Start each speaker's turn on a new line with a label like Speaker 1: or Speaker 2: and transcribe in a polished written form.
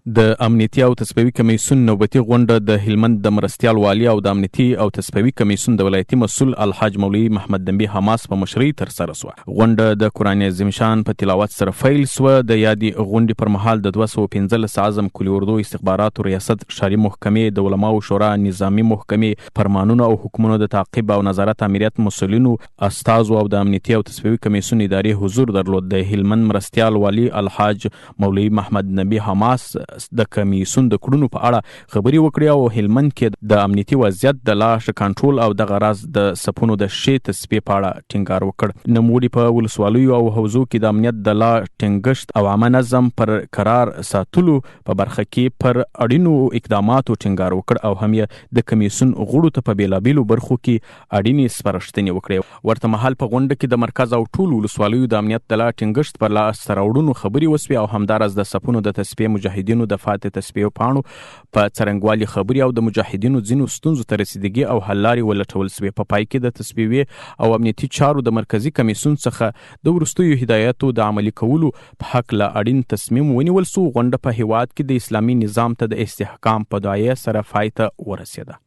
Speaker 1: د امنیتي او تصفیوي کمیسون نوبتي غوڼډه د هلمند د مرستیال والي او د امنیتي او تصفیوي کمیسون د ولایتي مسول الحاج مولوي محمد حماس په مشرۍ ترسره شوه. غوڼډه د قرآن عظیم شان په تلاوت سره پیل شوه. د یادې غونډې پر مهال د 215 اعظم کلي اردو استخباراتو ریاست، ښاري محکمې، د علماو شورا، نظامي محکمې، فرمانونو او حکمونو د تعقیب او نظارت امریت مسولینو، استازو او د امنیتي او تصفیوي کمیسون ادارې حضور درلود. د هلمند مرستیال والي الحاج مولوي محمد حماس د کمیسون د کړنو په اړه خبري وکړې او هلمند کې د امنیتي وضعیت د لا ښه کنټرول او د غراض د سپونو د ښې تصفیې په اړه ټینګار وکړ. نوموړي په ولسوالیو او حوزو کې د امنیت د لا ټینګښت او عامه نظم پر قرار ساتلو په برخه کې پر اړینو اقداماتو ټینګار وکړ او هم یې د کمیسون غړو ته په بیلابیلو برخو کې اړینې سپارښتنې وکړې. ورته مهال په غونډه کې د مرکز او ټولو ولسوالیو د امنیت د لا ټینګښت پر لاسته راوړنو خبرې وسوې او همداراز د سپونو د تصفیې مجاهدینو د فاتح تصفیو پاڼو په څرنګوالي خبري او د مجاهدینو ځینو ستونزو ته رسیدګي او حل لارې ولټول سوې. په پای کې د تصفیوي او امنیتي چارو د مرکزي کمیسون څخه د وروستیو هدایاتو د عملي کولو په حق له اړین تصمیم ونیول سو. غونډه په هیواد کې د اسلامي نظام ته د استحکام په دعایه سره پای ته ورسېده.